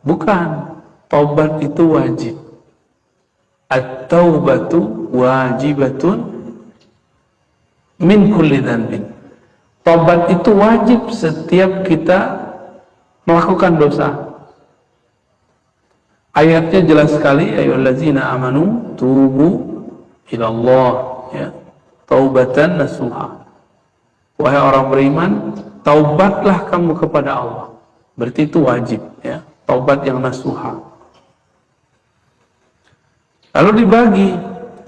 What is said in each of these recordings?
Bukan. Taubat itu wajib. At-taubatu wajibatun min kulli dhanbin. Taubat itu wajib setiap kita melakukan dosa. Ayatnya jelas sekali, ayyuhallazina amanu tubu ilallah, ya, taubatan nasuha. Wahai orang beriman, taubatlah kamu kepada Allah. Berarti itu wajib, ya, taubat yang nasuha. Lalu dibagi,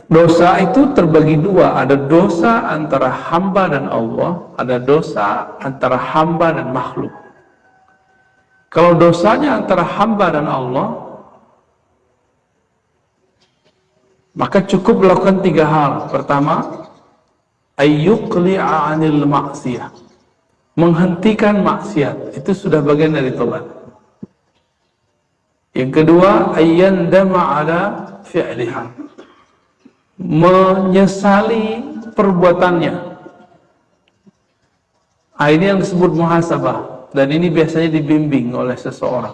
dosa itu terbagi dua, ada dosa antara hamba dan Allah, ada dosa antara hamba dan makhluk. Kalau dosanya antara hamba dan Allah, maka cukup melakukan 3 hal. Pertama, ayyuqli'a 'anil ma'siyah, menghentikan maksiat, itu sudah bagian dari tobat. Yang kedua, ayyandama 'ala fi'liha, menyesali perbuatannya. Ini yang disebut muhasabah, dan ini biasanya dibimbing oleh seseorang.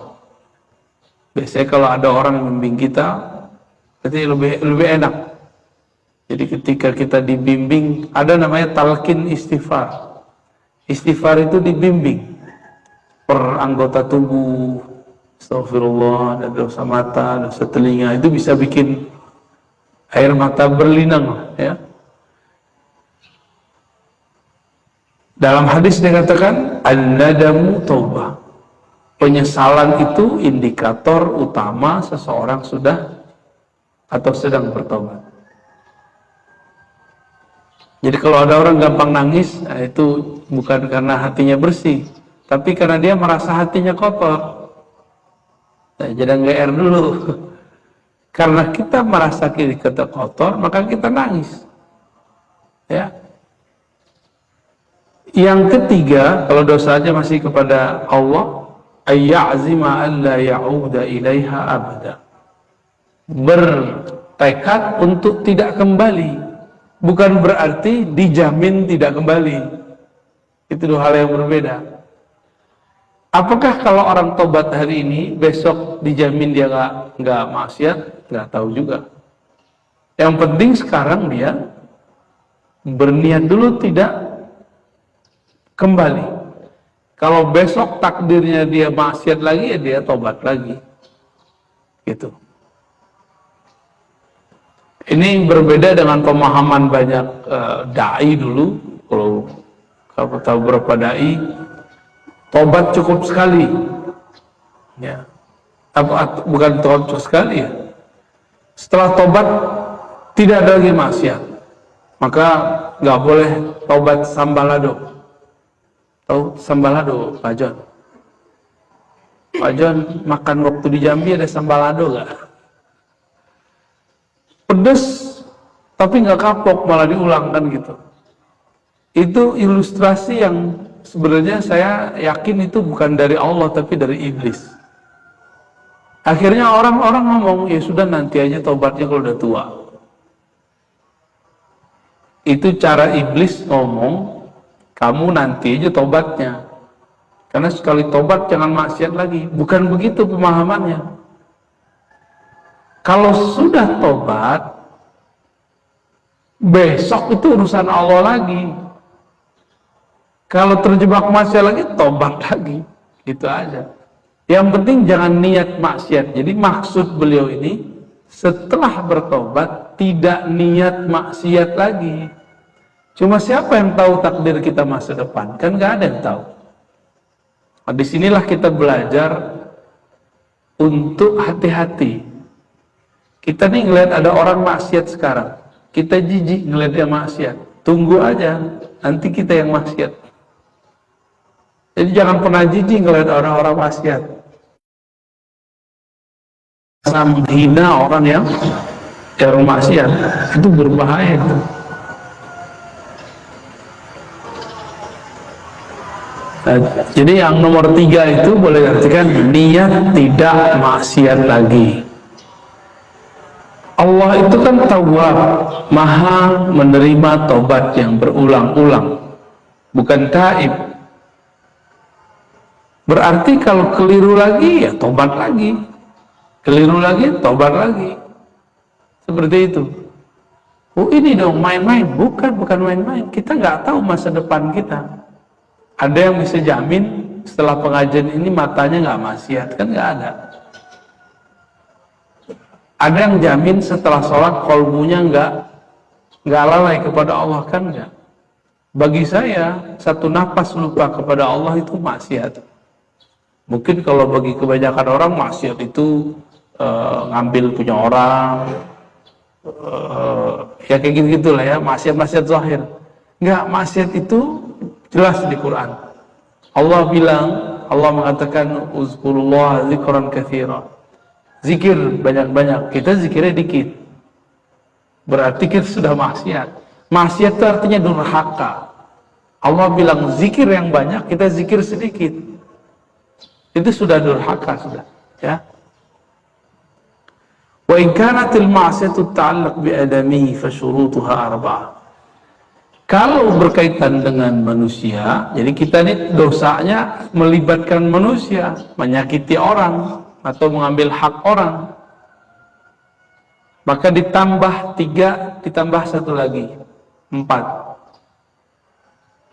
Biasanya kalau ada orang yang membimbing kita, berarti lebih enak. Jadi ketika kita dibimbing, ada namanya talqin istighfar. Istighfar itu dibimbing per anggota tubuh. Astagfirullah, ada dosa mata, dosa telinga, itu bisa bikin air mata berlinang, ya. Dalam hadis dikatakan an-nadamu taubah. Penyesalan itu indikator utama seseorang sudah atau sedang bertobat. Jadi kalau ada orang gampang nangis, nah itu bukan karena hatinya bersih, tapi karena dia merasa hatinya kotor. Nah, jangan GR dulu. Karena kita merasa kita kotor, maka kita nangis. Ya. Yang ketiga, kalau dosanya masih kepada Allah, ayya'zima an la ya'uda ilaiha abada. Bertekad untuk tidak kembali, bukan berarti dijamin tidak kembali. Itu 2 hal yang berbeda. Apakah kalau orang tobat hari ini, besok dijamin dia nggak maksiat? Nggak tahu juga. Yang penting sekarang dia berniat dulu tidak kembali. Kalau besok takdirnya dia maksiat lagi, ya dia tobat lagi. Gitu. Ini berbeda dengan pemahaman banyak dai dulu. Kalau tahu berapa dai, tobat cukup sekali, ya. Bukan tobat cukup sekali, ya. Setelah tobat tidak ada lagi maksiat, maka nggak boleh tobat sambalado. Tahu sambalado, Pak John? Pak John makan waktu di Jambi ada sambalado nggak? Pedes, tapi nggak kapok, malah diulang kan gitu. Itu ilustrasi yang sebenarnya saya yakin itu bukan dari Allah, tapi dari iblis. Akhirnya orang-orang ngomong, ya sudah nanti aja tobatnya kalau udah tua. Itu cara iblis ngomong, kamu nanti aja tobatnya. Karena sekali tobat jangan maksiat lagi. Bukan begitu pemahamannya. Kalau sudah tobat, besok itu urusan Allah lagi. Kalau terjebak maksiat lagi, tobat lagi. Gitu aja. Yang penting jangan niat maksiat. Jadi maksud beliau ini, setelah bertobat, tidak niat maksiat lagi. Cuma siapa yang tahu takdir kita masa depan? Kan nggak ada yang tahu. Nah, disinilah kita belajar untuk hati-hati. Kita nih ngeliat ada orang maksiat sekarang. Kita jijik ngeliat dia maksiat. Tunggu aja, nanti kita yang maksiat. Jadi jangan pernah jijik ngeliat orang-orang maksiat. Karena menghina orang yang maksiat, itu berbahaya. Nah, jadi yang nomor 3 itu boleh artikan niat tidak maksiat lagi. Allah itu kan tawwab, maha menerima taubat yang berulang-ulang, bukan taib. Berarti kalau keliru lagi ya tobat lagi, keliru lagi tobat lagi, seperti itu. Oh ini dong main-main, bukan main-main. Kita nggak tahu masa depan kita. Ada yang bisa jamin setelah pengajian ini matanya nggak maksiat, kan nggak ada. Ada yang jamin setelah sholat kolbunya nggak lalai kepada Allah, kan nggak. Bagi saya satu napas lupa kepada Allah itu maksiat. Mungkin kalau bagi kebanyakan orang maksiat itu ngambil punya orang, ya kayak gitu lah ya, maksiat zahir. Enggak, maksiat itu jelas di Quran. Allah bilang, Allah mengatakan uzkurullah zikran katsira. Zikir banyak-banyak, kita zikirnya dikit. Berarti kita sudah maksiat. Maksiat itu artinya durhaka. Allah bilang zikir yang banyak, kita zikir sedikit. Itu sudah durhaka sudah, ya. Wa in kanatil ma'siyatu ta'allaq bi adamihi fa syurutuha arba'ah. Kalau berkaitan dengan manusia, jadi kita ini dosanya melibatkan manusia, menyakiti orang atau mengambil hak orang. Maka ditambah 3, ditambah 1 lagi, 4.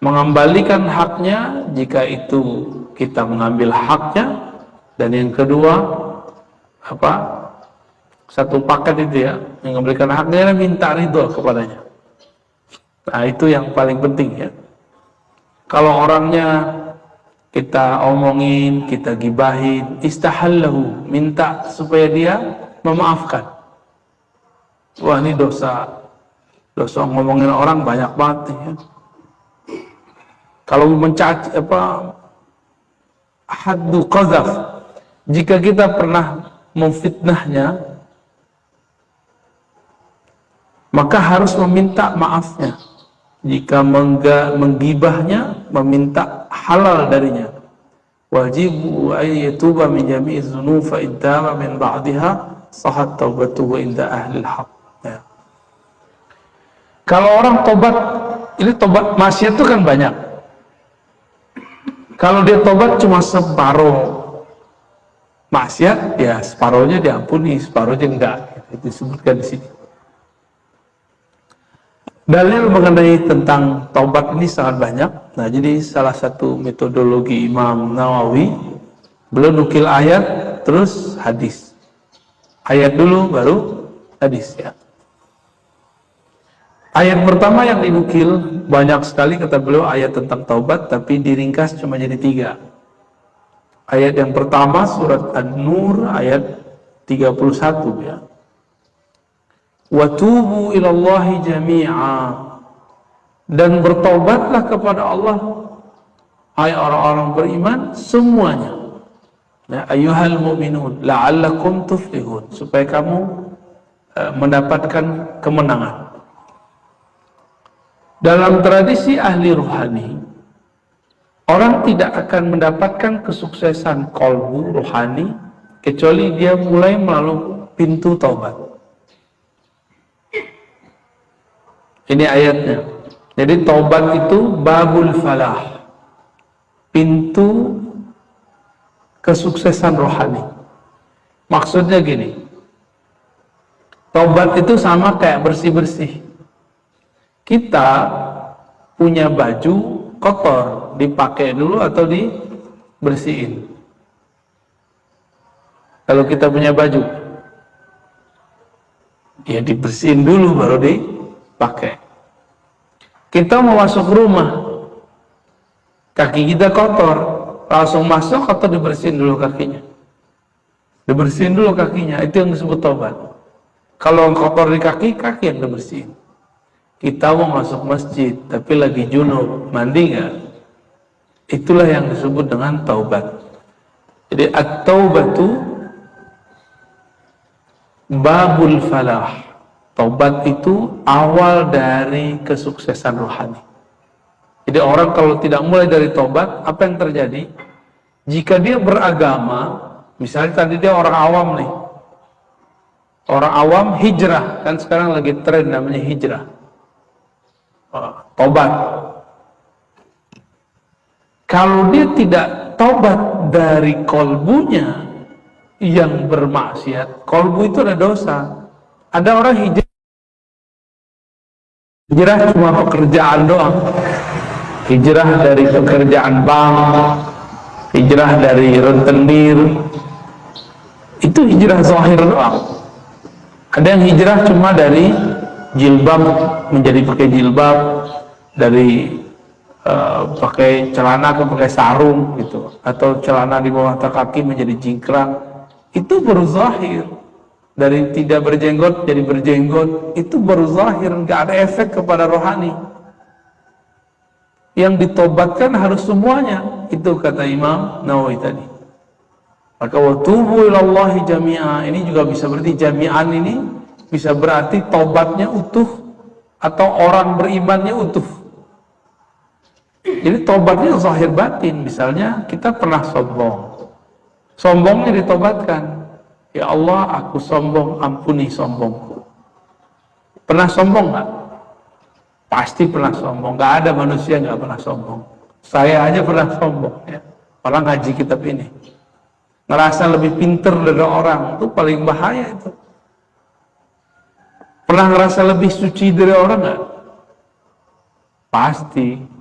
Mengembalikan haknya jika itu kita mengambil haknya, dan yang kedua satu paket itu ya, mengambilkan haknya dan minta ridho kepadanya. Nah itu yang paling penting ya. Kalau orangnya kita omongin, kita gibahin, istahallahu, minta supaya dia memaafkan. Wah ini dosa ngomongin orang banyak banget nih ya. Kalau mencaci haddu qazaf, jika kita pernah memfitnahnya, maka harus meminta maafnya. Jika menggibahnya, meminta halal darinya. Wajibu ayyatuba min jami'i dzunub fa iddama min ba'daha sahat taubatuhu inda ahli al-haq. Ya. Kalau orang tobat, ini tobat maksiat itu kan banyak. Kalau dia tobat cuma separuh maksiat, ya separuhnya diampuni, separuhnya enggak. Itu disebutkan di sini. Dalil mengenai tentang taubat ini sangat banyak. Nah, jadi salah satu metodologi Imam Nawawi, beliau nukil ayat terus hadis. Ayat dulu baru hadis ya. Ayat pertama yang dinukil banyak sekali kata beliau ayat tentang taubat, tapi diringkas cuma jadi 3. Ayat yang pertama surat An-Nur ayat 31 ya. Wa tubu ilallahi jami'a, dan bertaubatlah kepada Allah hai orang-orang beriman semuanya. Ya ayyuhal mu'minun la'allakum tuflihun, supaya kamu mendapatkan kemenangan. Dalam tradisi ahli ruhani, orang tidak akan mendapatkan kesuksesan kolbu rohani kecuali dia mulai melalui pintu taubat. Ini ayatnya. Jadi taubat itu babul falah, pintu kesuksesan rohani. Maksudnya gini, taubat itu sama kayak bersih-bersih. Kita punya baju kotor, dipakai dulu atau dibersihin? Kalau kita punya baju, ya dibersihin dulu baru dipakai. Kita mau masuk rumah, kaki kita kotor, langsung masuk atau dibersihin dulu kakinya? Dibersihin dulu kakinya, itu yang disebut taubat. Kalau kotor di kaki, kaki yang dibersihin. Kita mau masuk masjid, tapi lagi junub, mandi nggak? Itulah yang disebut dengan taubat. Jadi at-taubatu babul falah. Taubat itu awal dari kesuksesan rohani. Jadi orang kalau tidak mulai dari taubat, apa yang terjadi? Jika dia beragama, misalnya tadi dia orang awam nih, orang awam hijrah, kan sekarang lagi tren namanya hijrah. Tobat. Kalau dia tidak tobat dari kolbunya yang bermaksiat, kolbu itu ada dosa. Ada orang hijrah cuma pekerjaan doang, hijrah dari pekerjaan bank, hijrah dari rentenir, itu hijrah zahir doang. Ada yang hijrah cuma dari jilbab menjadi pakai jilbab, dari pakai celana ke pakai sarung gitu, atau celana di bawah kaki menjadi jingkrang, itu baru zahir. Dari tidak berjenggot jadi berjenggot, itu baru zahir, nggak ada efek kepada rohani. Yang ditobatkan harus semuanya, itu kata Imam Nawawi tadi. Maka wa tubu ilallahi jami'a, ini juga bisa berarti jami'an, ini bisa berarti tobatnya utuh atau orang berimannya utuh. Jadi tobatnya zahir batin. Misalnya kita pernah sombong, sombongnya ditobatkan, ya Allah aku sombong, ampuni sombongku. Pernah sombong nggak? Pasti pernah sombong. Nggak ada manusia nggak pernah sombong. Saya aja pernah sombong ya. Orang ngaji kitab ini ngerasa lebih pinter dari orang, itu paling bahaya itu. Pernah ngerasa lebih suci dari orang nggak? Pasti.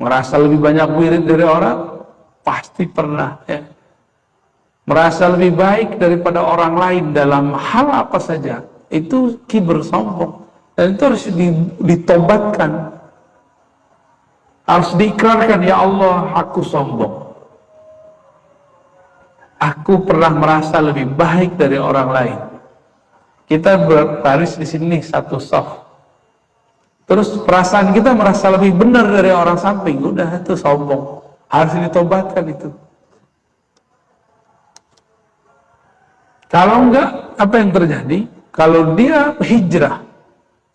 Merasa lebih banyak wirid dari orang? Pasti pernah ya. Merasa lebih baik daripada orang lain dalam hal apa saja, itu kibir, sombong. Dan itu harus ditobatkan, harus diikrarkan, ya Allah aku sombong, aku pernah merasa lebih baik dari orang lain. Kita berbaris di sini satu saf, terus perasaan kita merasa lebih benar dari orang samping, udah itu sombong, harus ditobatkan itu. Kalau enggak, apa yang terjadi? Kalau dia hijrah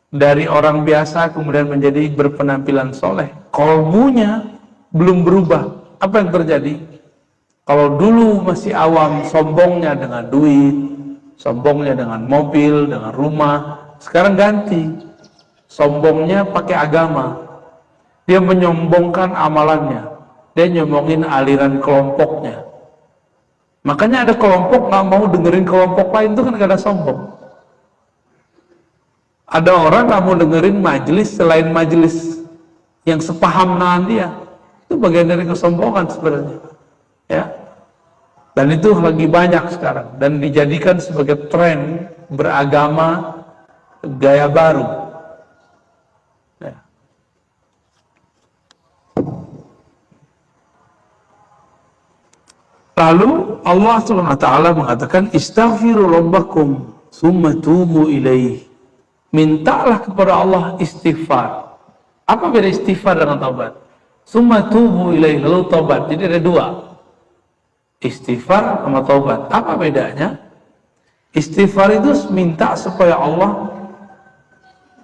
dari orang biasa kemudian menjadi berpenampilan soleh, kolbunya belum berubah, apa yang terjadi? Kalau dulu masih awam, sombongnya dengan duit, sombongnya dengan mobil, dengan rumah, sekarang ganti, sombongnya pakai agama. Dia menyombongkan amalannya, dia nyombongin aliran kelompoknya. Makanya ada kelompok nggak mau dengerin kelompok lain, itu kan karena sombong. Ada orang nggak mau dengerin majelis selain majelis yang sepaham dengan dia, itu bagian dari kesombongan sebenarnya, ya. Dan itu lagi banyak sekarang dan dijadikan sebagai tren beragama gaya baru. Ya. Lalu Allah SWT mengatakan istaghfiru rabbakum summa tubu ilaih. Mintalah kepada Allah istighfar. Apa beda istighfar dengan taubat? Summa tubu ilaih, lalu taubat. Jadi ada dua, istighfar sama taubat. Apa bedanya? Istighfar itu minta supaya Allah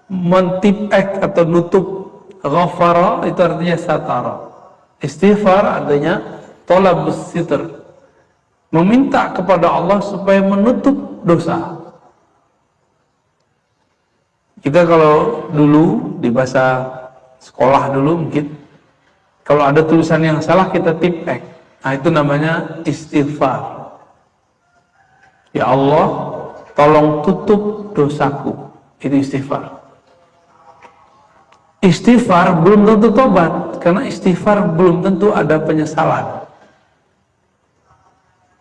mentipek atau nutup. Ghafara itu artinya satara. Istighfar artinya tolabus sitr, meminta kepada Allah supaya menutup dosa. Kita kalau dulu di bahasa sekolah dulu mungkin, kalau ada tulisan yang salah kita tipek, nah itu namanya istighfar. Ya Allah, tolong tutup dosaku, itu istighfar. Istighfar belum tentu tobat, karena istighfar belum tentu ada penyesalan.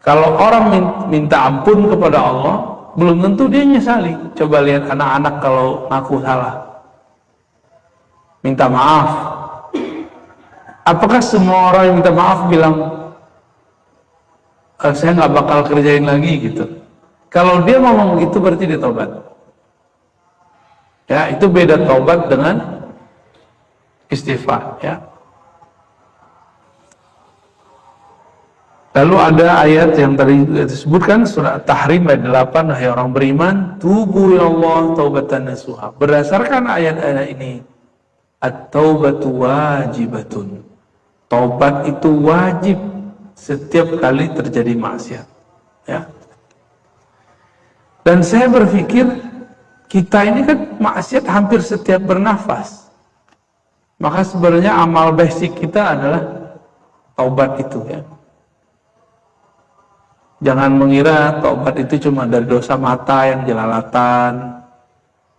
Kalau orang minta ampun kepada Allah, belum tentu dia nyesali. Coba lihat anak-anak kalau ngaku salah, minta maaf. Apakah semua orang yang minta maaf bilang, saya nggak bakal kerjain lagi gitu? Kalau dia ngomong begitu berarti dia tobat. Ya, itu beda tobat dengan istighfar, ya. Lalu ada ayat yang tadi disebutkan, surat Tahrim ayat 8, hai orang beriman, tubu ya Allah taubatan nasuha. Berdasarkan ayat-ayat ini, at-taubatu wajibatun. Taubat itu wajib setiap kali terjadi maksiat, ya. Dan saya berpikir kita ini kan maksiat hampir setiap bernafas. Maka sebenarnya amal basic kita adalah taubat itu ya. Jangan mengira taubat itu cuma dari dosa mata yang jelalatan,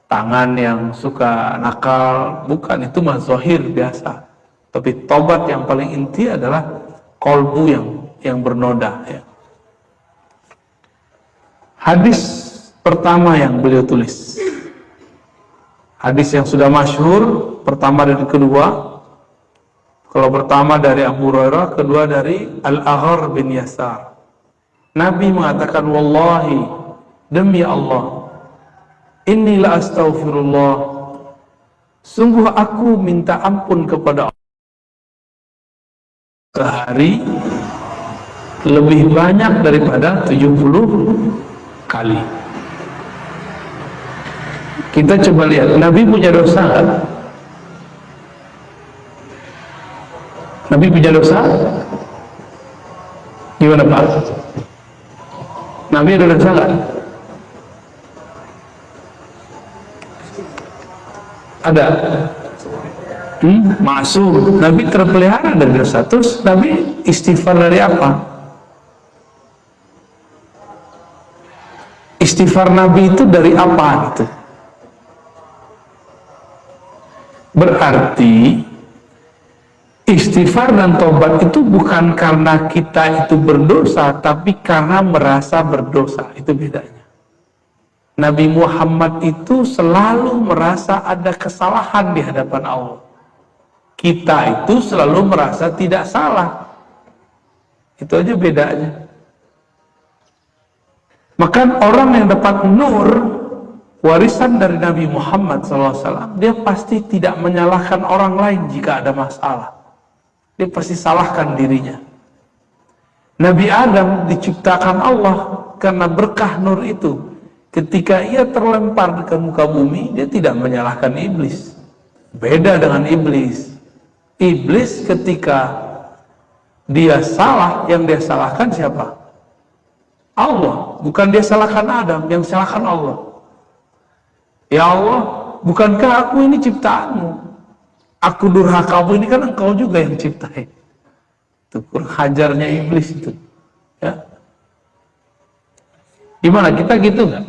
tangan yang suka nakal, bukan, itu mah zahir biasa. Tapi taubat yang paling inti adalah kolbu yang bernoda ya. Hadis pertama yang beliau tulis, hadis yang sudah masyhur, pertama dan kedua. Kalau pertama dari Abu Hurairah, kedua dari Al-Aghar bin Yasar. Nabi mengatakan, wallahi, demi Allah, inni la astaghfirullah, sungguh aku minta ampun kepada Allah sehari lebih banyak daripada 70 kali. Kita coba lihat, Nabi punya dosa kan? Nabi punya dosa? Gimana Pak? Nabi ada dosa nggak? Ada. Masuk. Nabi terpelihara dari dosa. Terus Nabi istighfar dari apa? Istighfar Nabi itu dari apa gitu? Berarti istighfar dan tobat itu bukan karena kita itu berdosa, tapi karena merasa berdosa. Itu bedanya. Nabi Muhammad itu selalu merasa ada kesalahan di hadapan Allah. Kita itu selalu merasa tidak salah. Itu aja bedanya. Maka orang yang dapat nur, warisan dari Nabi Muhammad SAW, dia pasti tidak menyalahkan orang lain jika ada masalah. Dia pasti salahkan dirinya. Nabi Adam diciptakan Allah karena berkah nur itu. Ketika ia terlempar ke muka bumi, dia tidak menyalahkan iblis. Beda dengan iblis. Iblis ketika dia salah, yang dia salahkan siapa? Allah. Bukan dia salahkan Adam, yang salahkan Allah. Ya Allah, bukankah aku ini ciptaanmu? Aku durhakamu ini kan engkau juga yang ciptain. Itu kurang hajarnya iblis itu. Ya. Gimana, kita gitu nggak?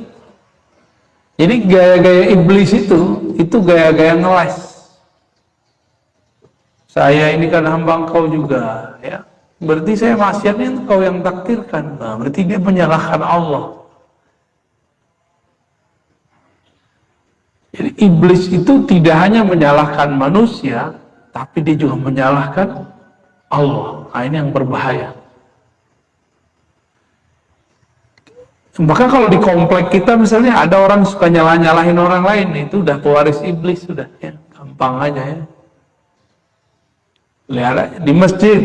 Jadi gaya-gaya iblis itu gaya-gaya ngeles. Saya ini kan hamba engkau juga, ya. Berarti saya maksiatnya engkau yang takdirkan. Nah, berarti dia menyalahkan Allah. Jadi iblis itu tidak hanya menyalahkan manusia, tapi dia juga menyalahkan Allah. Nah, ini yang berbahaya. Maka kalau di komplek kita misalnya ada orang suka nyalahin orang lain, itu udah pewaris iblis sudah, ya. Gampang aja ya. Lihat aja, di masjid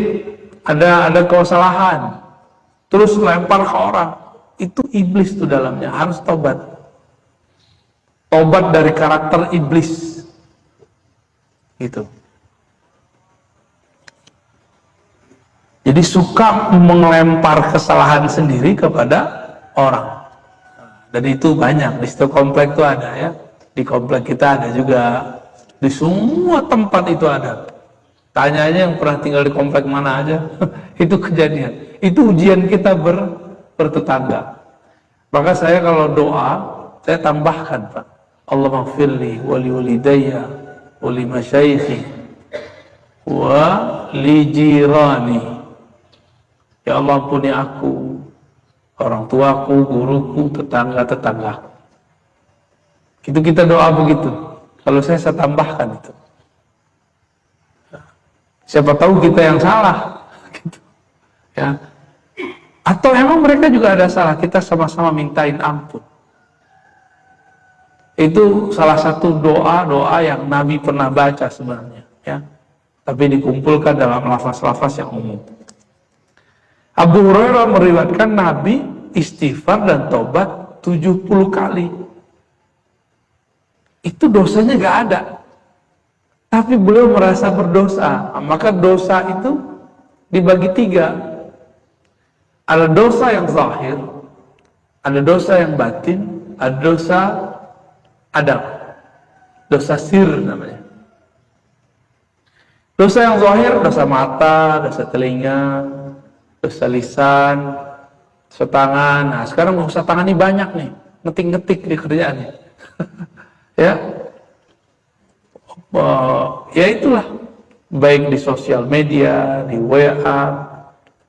ada kesalahan, terus lempar ke orang, itu iblis tuh dalamnya, harus tobat. Tobat dari karakter iblis gitu. Jadi suka melempar kesalahan sendiri kepada orang. Dan itu banyak, di setiap komplek itu ada ya. Di komplek kita ada juga, di semua tempat itu ada. Tanya aja yang pernah tinggal di komplek mana aja. Itu kejadian. Itu ujian kita bertetangga. Maka saya kalau doa, saya tambahkan Pak, Allahumma gfirli wa li walidayya wa li masyaikhi wa li jirani. Ya Allah, ampuni aku, orang tuaku, guruku, tetangga-tetangga. Itu kita doa begitu. Kalau saya tambahkan itu. Siapa tahu kita yang salah. Gitu. Ya. Atau emang mereka juga ada salah, kita sama-sama mintain ampun. Itu salah satu doa-doa yang Nabi pernah baca sebenarnya, ya. Tapi dikumpulkan dalam lafaz-lafaz yang umum. Abu Hurairah meriwayatkan Nabi istighfar dan tobat 70 kali. Itu dosanya gak ada. Tapi beliau merasa berdosa. Maka dosa itu dibagi 3. Ada dosa yang zahir, ada dosa yang batin, ada dosa adab, dosa sir namanya. Dosa yang zahir, dosa mata, dosa telinga, dosa lisan, dosa tangan. Nah, sekarang dosa tangan ini banyak nih, ngetik-ngetik di kerjaannya. Ya, ya itulah, baik di sosial media, di WA,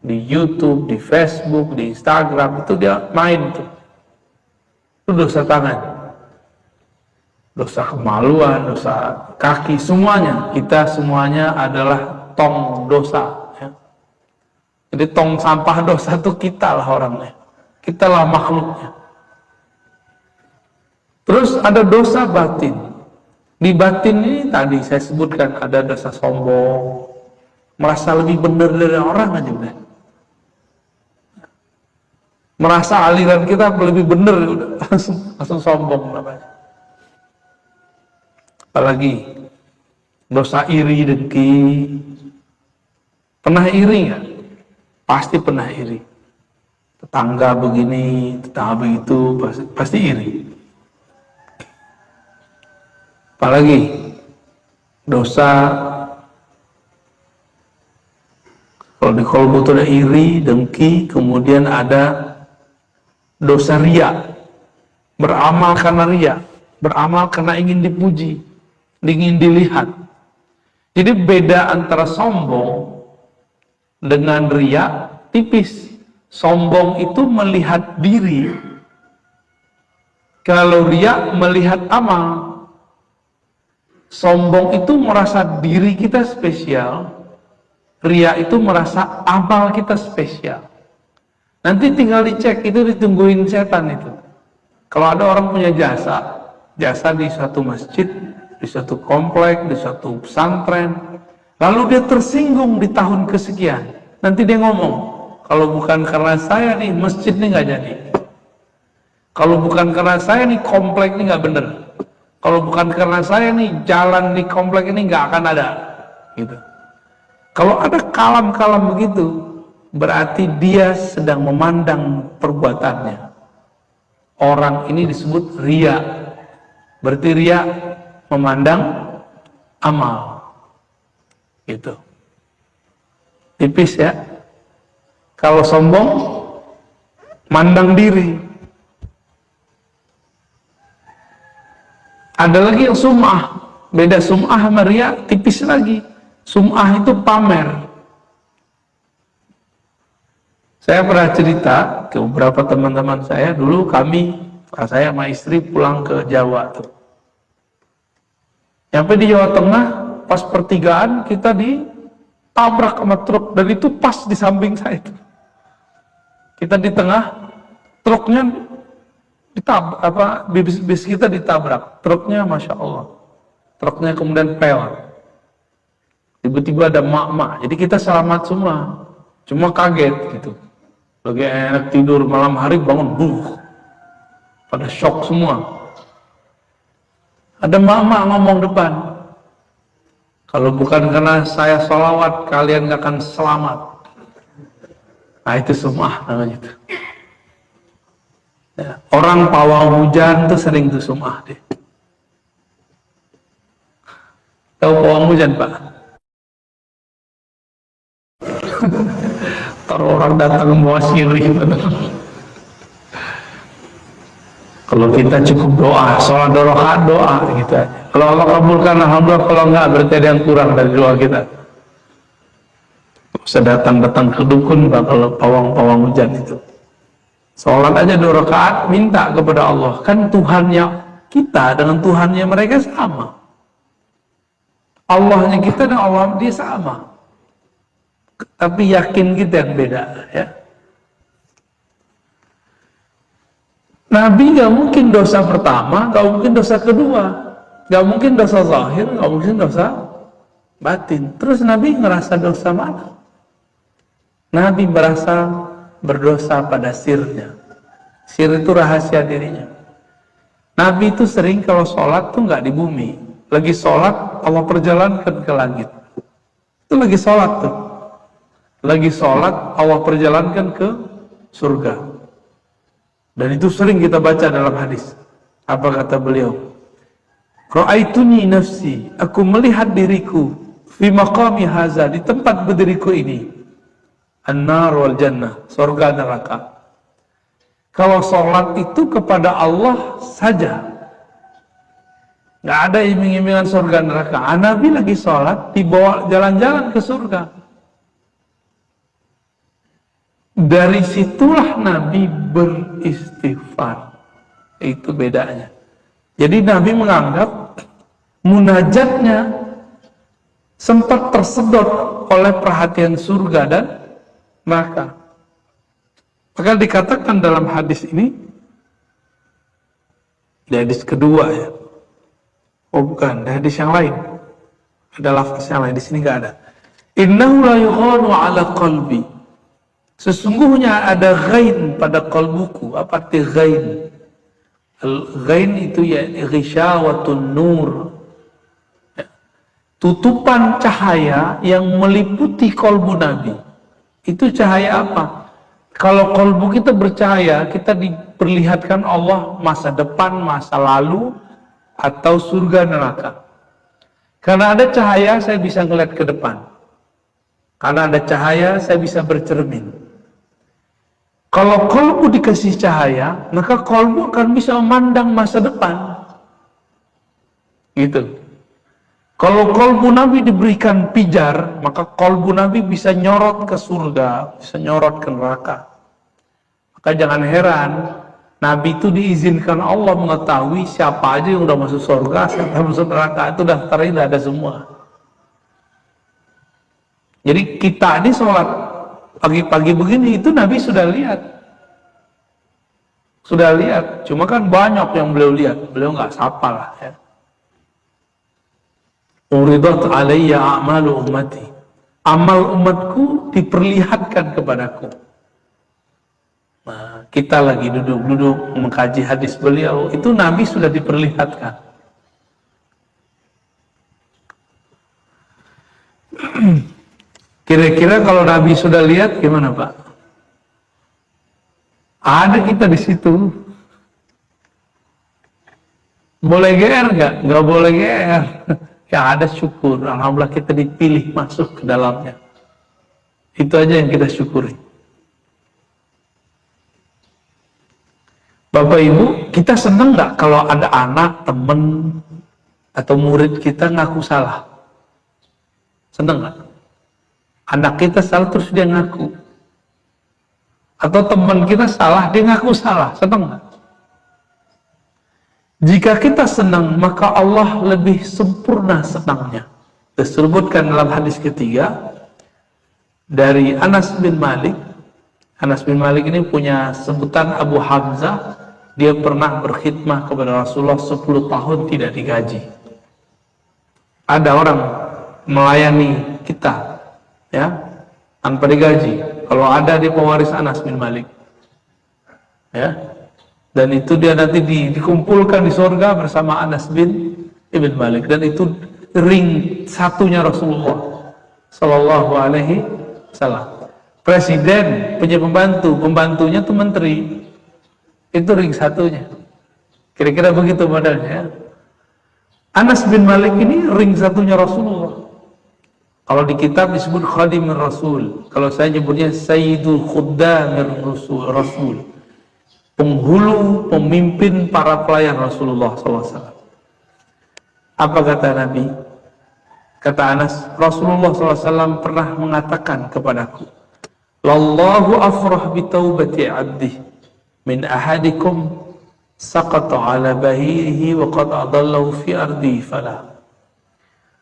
di YouTube, di Facebook, di Instagram, itu dia main tuh. Itu dosa tangan. Dosa kemaluan, dosa kaki, semuanya. Kita semuanya adalah tong dosa. Ya. Jadi tong sampah dosa itu kita lah orangnya. Kita lah makhluknya. Terus ada dosa batin. Di batin ini tadi saya sebutkan ada dosa sombong. Merasa lebih benar dari orang aja udah. Merasa aliran kita lebih benar, udah langsung sombong namanya. Apalagi dosa iri dengki. Pernah iri nggak? Pasti pernah iri. Tetangga begini, tetangga begitu, pasti iri. Apalagi dosa, kalau di kolbu itu ada iri, dengki, kemudian ada dosa riya, beramal karena riya, beramal karena ingin dipuji, ingin dilihat. Jadi beda antara sombong dengan riya tipis. Sombong itu melihat diri, kalau riya melihat amal. Sombong itu merasa diri kita spesial, riya itu merasa amal kita spesial. Nanti tinggal dicek, itu ditungguin setan itu. Kalau ada orang punya jasa di suatu masjid, di suatu komplek, di suatu pesantren, lalu dia tersinggung di tahun kesekian, nanti dia ngomong, kalau bukan karena saya nih, masjid nih nggak jadi. Kalau bukan karena saya nih, komplek ini nggak bener. Kalau bukan karena saya nih, jalan di komplek ini nggak akan ada. Gitu. Kalau ada kalam-kalam begitu, berarti dia sedang memandang perbuatannya. Orang ini disebut riya. Berarti riya memandang amal. Gitu. Tipis ya. Kalau sombong, mandang diri. Ada lagi yang sum'ah. Beda sum'ah sama riya, tipis lagi. Sum'ah itu pamer. Saya pernah cerita ke beberapa teman-teman saya, dulu saya sama istri pulang ke Jawa tuh. Sampai di Jawa Tengah, pas pertigaan kita ditabrak sama truk, dan itu pas di samping saya itu. Kita di tengah, truknya bis kita ditabrak, truknya Masya Allah, truknya kemudian pel. Tiba-tiba ada mak-mak, jadi kita selamat semua, cuma kaget gitu. Lagi enak tidur malam hari bangun, pada shock semua. Ada mak-mak ngomong depan, kalau bukan karena saya sholawat, kalian gak akan selamat. Nah itu sum'ah namanya itu. Ya, orang pawang hujan tuh sering tuh sum'ah deh. Tahu pawang hujan Pak? Kalau orang datang membawa sirih. Kalau kita cukup doa, sholat 2 rakaat doa gitu aja. Kalau Allah kabulkan alhamdulillah, kalau enggak berarti ada yang kurang dari doa kita. Bisa datang ke dukun Pak kalau pawang hujan itu. Sholat aja 2 rakaat, minta kepada Allah. Kan Tuhannya kita dengan Tuhannya mereka sama. Allahnya kita dan Allah dia sama. Tapi yakin kita yang beda ya. Nabi gak mungkin dosa pertama, gak mungkin dosa kedua, gak mungkin dosa zahir, gak mungkin dosa batin. Terus Nabi ngerasa dosa mana? Nabi merasa berdosa pada sirnya. Sir itu rahasia dirinya. Nabi itu sering kalau sholat tuh nggak di bumi. Lagi sholat Allah perjalankan ke langit. Itu lagi sholat tuh. Lagi sholat Allah perjalankan ke surga. Dan itu sering kita baca dalam hadis. Apa kata beliau? Ra'aituni nafsi, aku melihat diriku fi maqami haza, di tempat berdiriku ini, an-nar wal jannah, surga neraka. Kalau sholat itu kepada Allah saja, nggak ada iming-imingan surga neraka. Nabi lagi sholat, dibawa jalan-jalan ke surga. Dari situlah Nabi beristighfar. Itu bedanya. Jadi Nabi menganggap munajatnya sempat tersedot oleh perhatian surga dan neraka. Maka dikatakan dalam hadis ini, di hadis kedua ya. Oh bukan, di hadis yang lain. Ada lafaz yang lain, di sini nggak ada. Innahu la yughanu ala qalbi. Sesungguhnya ada ghain pada kalbuku. Apa arti ghain? Ghain itu ya ghisyawatun nur. Tutupan cahaya yang meliputi kalbu Nabi. Itu cahaya apa? Kalau kalbu kita bercahaya, kita diperlihatkan Allah masa depan, masa lalu, atau surga neraka. Karena ada cahaya, saya bisa ngeliat ke depan. Karena ada cahaya, saya bisa bercermin. Kalau kalbu dikasih cahaya, maka kalbu akan bisa memandang masa depan. Gitu. Kalau kalbu Nabi diberikan pijar, maka kalbu Nabi bisa nyorot ke surga, bisa nyorot ke neraka. Maka jangan heran, Nabi itu diizinkan Allah mengetahui siapa aja yang udah masuk surga, siapa yang masuk neraka. Itu daftarnya udah ada semua. Jadi kita ini sholat pagi-pagi begini, itu Nabi sudah lihat. Sudah lihat. Cuma kan banyak yang beliau lihat. Beliau nggak sapa lah ya. Uridat alayya a'malu ummati. Amal umatku diperlihatkan kepadaku. Nah, kita lagi duduk-duduk mengkaji hadis beliau, itu Nabi sudah diperlihatkan. Kira-kira kalau Nabi sudah lihat gimana Pak? Ada kita di situ. Boleh GR nggak? Nggak boleh GR. Ya ada syukur. Alhamdulillah kita dipilih masuk ke dalamnya. Itu aja yang kita syukuri. Bapak Ibu, kita senang nggak kalau ada anak, teman, atau murid kita ngaku salah? Senang nggak? Anak kita salah terus dia ngaku. Atau teman kita salah, dia ngaku salah. Senang nggak? Jika kita senang, maka Allah lebih sempurna senangnya. Disebutkan dalam hadis ketiga dari Anas bin Malik. Anas bin Malik ini punya sebutan Abu Hamzah. Dia pernah berkhidmah kepada Rasulullah 10 tahun tidak digaji. Ada orang melayani kita ya tanpa digaji. Kalau ada dia pewaris Anas bin Malik ya, dan itu dia nanti dikumpulkan di surga bersama Anas bin Ibn Malik, dan itu ring satunya Rasulullah Sallallahu Alaihi Wasallam. Presiden punya pembantu, pembantunya tuh menteri, itu ring satunya. Kira-kira begitu modelnya. Anas bin Malik ini ring satunya Rasulullah. Kalau di kitab disebut Khadimur Rasul. Kalau saya nyebutnya Sayyidul Khuddamir Rasul. Penghulu, pemimpin para pelayan Rasulullah SAW. Apa kata Nabi? Kata Anas, Rasulullah SAW pernah mengatakan kepadaku, Lallahu afrah bitaubati abdih min ahadikum saqata ala bahirihi wa qad adallahu fi ardi falah.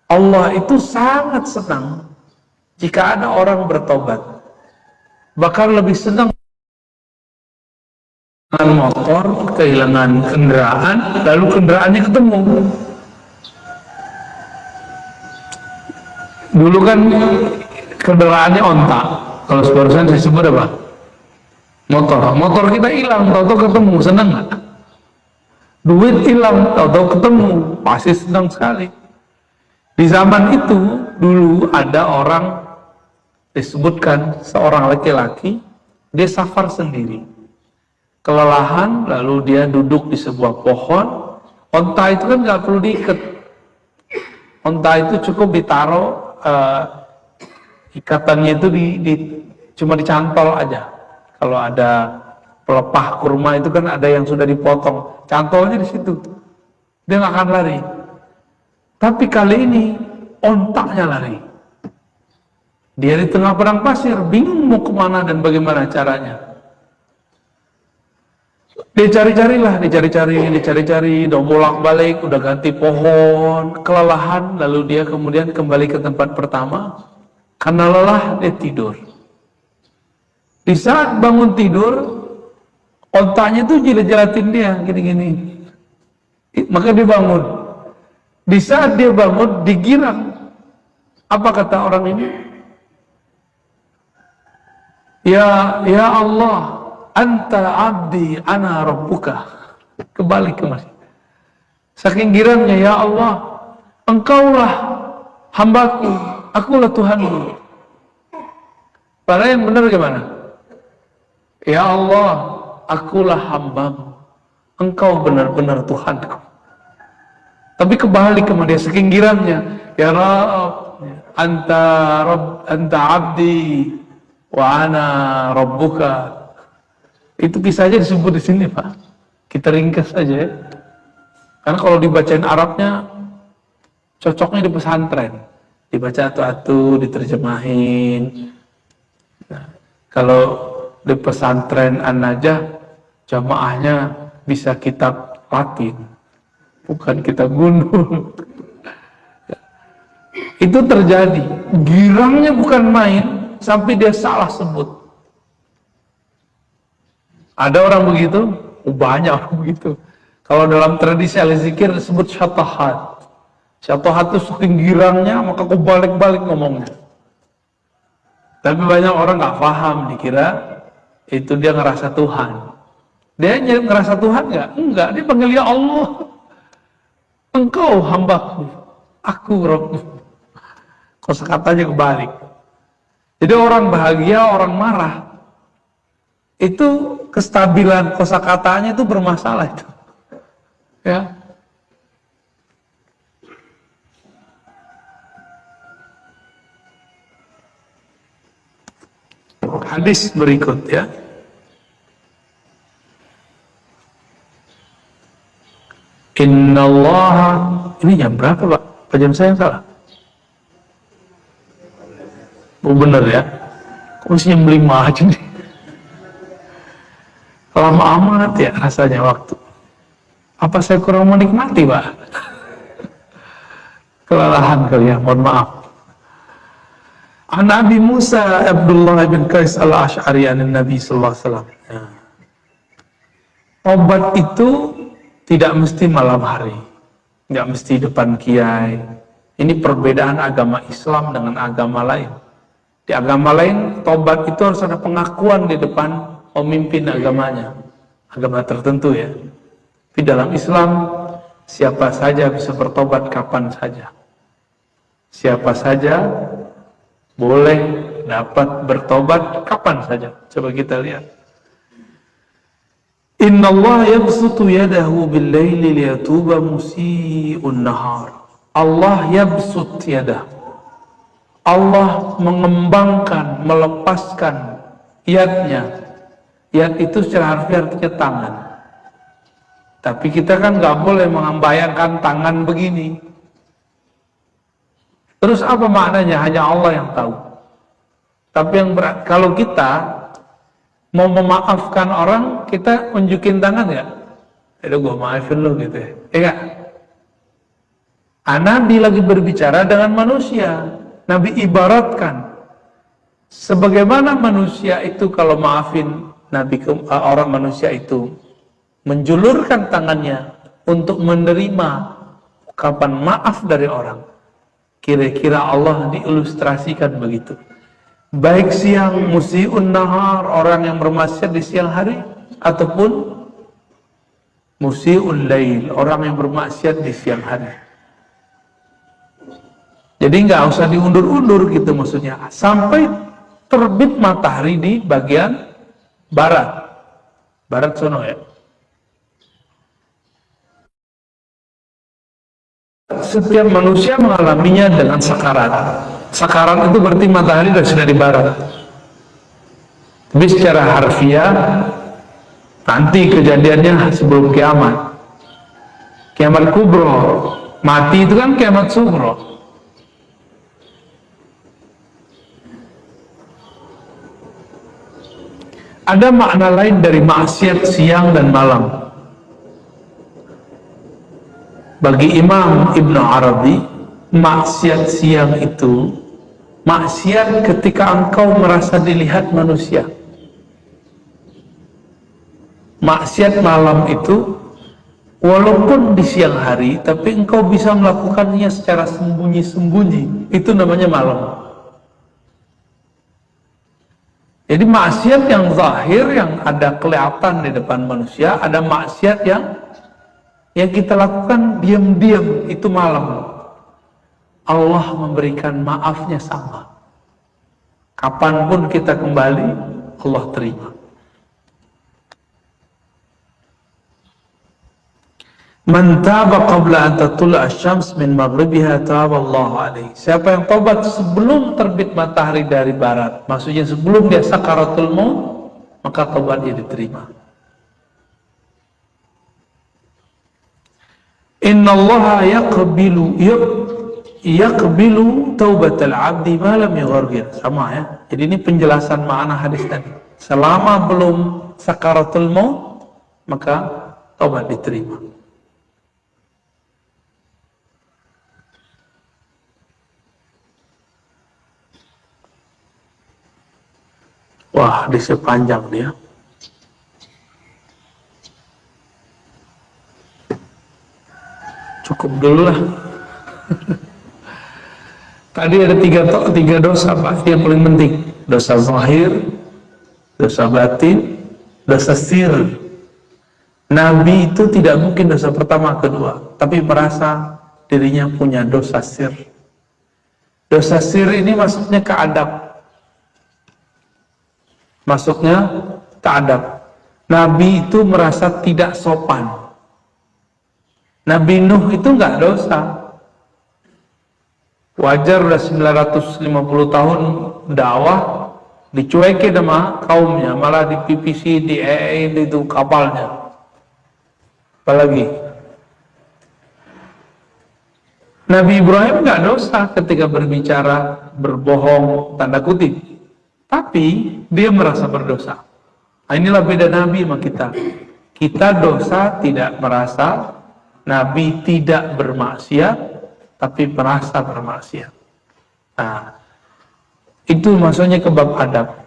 Allah itu sangat senang jika ada orang bertobat. Bahkan lebih senang kehilangan motor, kehilangan kendaraan, lalu kendaraannya ketemu. Dulu kan kendaraannya onta. Kalau barusan saya sebut apa? Motor kita hilang, tahu-tahu ketemu, senang nggak? Duit hilang, tahu-tahu ketemu, pasti senang sekali. Di zaman itu dulu ada orang, disebutkan seorang laki-laki, dia safar sendiri, kelelahan, lalu dia duduk di sebuah pohon. Onta itu kan nggak perlu diikat, onta itu cukup ditaruh ikatannya itu cuma dicantol aja. Kalau ada pelepah kurma itu kan ada yang sudah dipotong, cantolnya di situ, dia nggak akan lari. Tapi kali ini ontaknya lari. Dia di tengah padang pasir, bingung mau kemana dan bagaimana caranya. Dicari-cari, udah bolak-balik, udah ganti pohon, kelelahan, lalu dia kemudian kembali ke tempat pertama. Karena lelah, dia tidur. Di saat bangun tidur, ontaknya tuh jilat-jilatin dia, gini-gini. Maka dia bangun. Di saat dia bangun, digirang. Apa kata orang ini? Ya Allah, anta abdi, ana rabbuka. Kembali ke masjid. Saking girangnya, ya Allah, engkaulah hambaku, akulah Tuhanmu. Padahal yang benar gimana? Ya Allah, akulah hambamu, engkau benar-benar Tuhanku. Tapi kembali ke dia, saking girangnya, ya Rabb, anta abdi, wa ana rabbuka. Itu kisahnya disebut di sini, Pak. Kita ringkas saja ya. Karena kalau dibacain Arabnya cocoknya di pesantren. Dibaca atu-atu, diterjemahin. Nah, kalau di pesantren An-Najah jamaahnya bisa kitab Latin, bukan kitab gundul. Itu terjadi. Girangnya bukan main sampai dia salah sebut. Ada orang begitu, banyak orang begitu. Kalau dalam tradisi al-zikir disebut syatahat. Syatahat itu saking girangnya, maka kau balik-balik ngomongnya. Tapi banyak orang nggak paham, dikira itu dia ngerasa Tuhan. Dia ngerasa Tuhan nggak? Enggak, dia panggil ya Allah. Engkau hambaku, aku Rabbmu. Kosakatanya kebalik. Jadi orang bahagia, orang marah, itu kestabilan kosakatanya itu bermasalah itu. Ya. Hadis berikut ya. Innallaha, ini jam berapa Pak? Apa jam saya yang salah? Oh bener ya. Kok jam 5 aja nih? Lama amat ya rasanya waktu. Apa saya kurang menikmati Pak? Kelelahan kali ya, mohon maaf. An Abi Musa Abdullah bin Qais al-Ash'ari an Nabi sallallahu alaihi wasallam. Obat itu tidak mesti malam hari, nggak mesti depan kiai. Ini perbedaan agama Islam dengan agama lain. Di agama lain, tobat itu harus ada pengakuan di depan pemimpin agamanya, agama tertentu ya. Tapi dalam Islam, siapa saja bisa bertobat kapan saja. Siapa saja boleh dapat bertobat kapan saja. Coba kita lihat. Inna Allah yabsutu yadahu bil-laili liyatuba musii'un nahar. Allah yabsut yadah. Allah mengembangkan, melepaskan yadnya. Yad itu secara harfiah artinya tangan. Tapi kita kan nggak boleh membayangkan tangan begini. Terus apa maknanya? Hanya Allah yang tahu. Tapi yang berat, kalau kita mau memaafkan orang, kita unjukin tangan ya. Aduh gue maafin lo gitu ya. Iya. Nabi lagi berbicara dengan manusia. Nabi ibaratkan sebagaimana manusia itu kalau maafin orang manusia itu menjulurkan tangannya untuk menerima ungkapan maaf dari orang. Kira-kira Allah diilustrasikan begitu. Baik siang musii'un nahar, orang yang bermaksiat di siang hari, ataupun musii'ul lail, orang yang bermaksiat di siang hari. Jadi nggak usah diundur-undur gitu maksudnya, sampai terbit matahari di bagian barat. Barat sono ya. Setiap manusia mengalaminya dengan sakarat. Sakarat itu berarti matahari sudah di barat. Tapi secara harfiah nanti kejadiannya sebelum kiamat. Kiamat kubro, mati itu kan kiamat sugro. Ada makna lain dari maksiat siang dan malam. Bagi Imam Ibn Arabi, maksiat siang itu maksiat ketika engkau merasa dilihat manusia. Maksiat malam itu walaupun di siang hari, tapi engkau bisa melakukannya secara sembunyi-sembunyi. Itu namanya malam. Jadi maksiat yang zahir, yang ada kelihatan di depan manusia, ada maksiat yang kita lakukan diam-diam, itu malam. Allah memberikan maafnya sama. Kapanpun kita kembali, Allah terima. Man taba qabla an tatlu'a asy-syams min maghribiha taballahu alaihi. Siapa yang tobat sebelum terbit matahari dari barat, maksudnya sebelum dia sakaratul maut, maka tobatnya diterima. Innallaha yaqbilu taubatal 'abdi ma lam yughargir. Sama ya. Jadi ini penjelasan makna hadis tadi. Selama belum sakaratul maut, maka taubat diterima. Wah, hadisnya panjang dia. Cukup dulu lah. Tadi ada tiga dosa, Pak. Yang paling penting. Dosa zahir, dosa batin, dosa sir. Nabi itu tidak mungkin dosa pertama, kedua. Tapi merasa dirinya punya dosa sir. Dosa sir ini maksudnya keadab. Masuknya ta'adab. Nabi itu merasa tidak sopan. Nabi Nuh itu enggak dosa. Wajar udah 950 tahun dakwah, dicuekin sama kaumnya, malah dipipisi, itu kapalnya. Apalagi Nabi Ibrahim enggak dosa ketika berbicara berbohong, tanda kutip. Tapi dia merasa berdosa. Nah, inilah beda Nabi sama kita. Kita dosa tidak merasa, Nabi tidak bermaksiat, tapi merasa bermaksiat. Nah, itu maksudnya ke bab adab.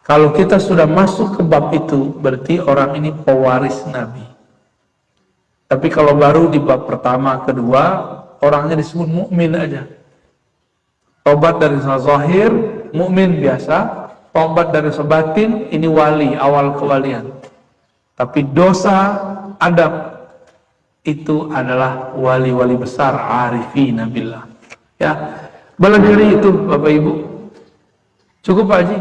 Kalau kita sudah masuk ke bab itu, berarti orang ini pewaris Nabi. Tapi kalau baru di bab pertama, kedua, orangnya disebut mukmin aja. Tobat dari zahir, mukmin biasa. Tobat dari sebatin, ini wali, awal kewalian. Tapi dosa, adab, itu adalah wali-wali besar, arifin billah. Ya, belajar itu Bapak Ibu. Cukup Pak Haji?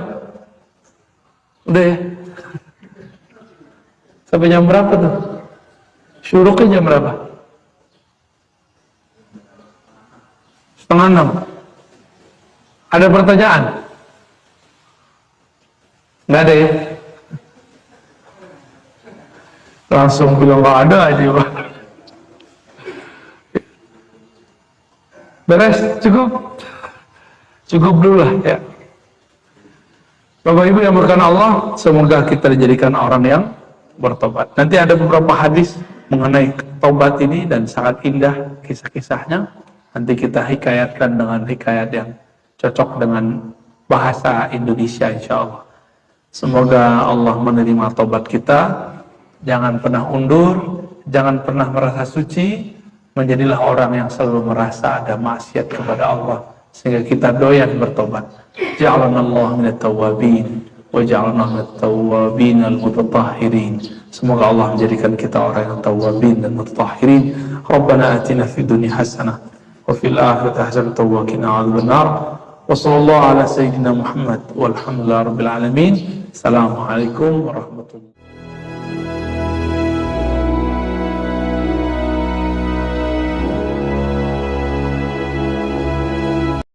Udah ya? Sampai jam berapa tuh? Syuruknya jam berapa? 5:30. Ada pertanyaan? Nggak ada ya? Langsung bilang nggak ada aja Pak. Beres? Cukup dulu lah ya. Bapak Ibu yang berkenan Allah, semoga kita dijadikan orang yang bertobat. Nanti ada beberapa hadis mengenai tobat ini dan sangat indah kisah-kisahnya. Nanti kita hikayatkan dengan hikayat yang cocok dengan bahasa Indonesia insya Allah. Semoga Allah menerima tobat kita. Jangan pernah undur, jangan pernah merasa suci. Menjadilah orang yang selalu merasa ada maksiat kepada Allah, sehingga kita doyan bertobat. Ja'alana Allah minat tawabin wa ja'alna minat tawabin al-mutatahhirin. Semoga Allah menjadikan kita orang yang tawabin dan mutatahhirin. Rabbana atina fid dunya hasanah wa fil akhirati hasanah wa qina adzabannar. Wa sallallahu ala sayyidina Muhammad walhamdulillahi rabbil alamin. Assalamualaikum warahmatullahi wabarakatuh.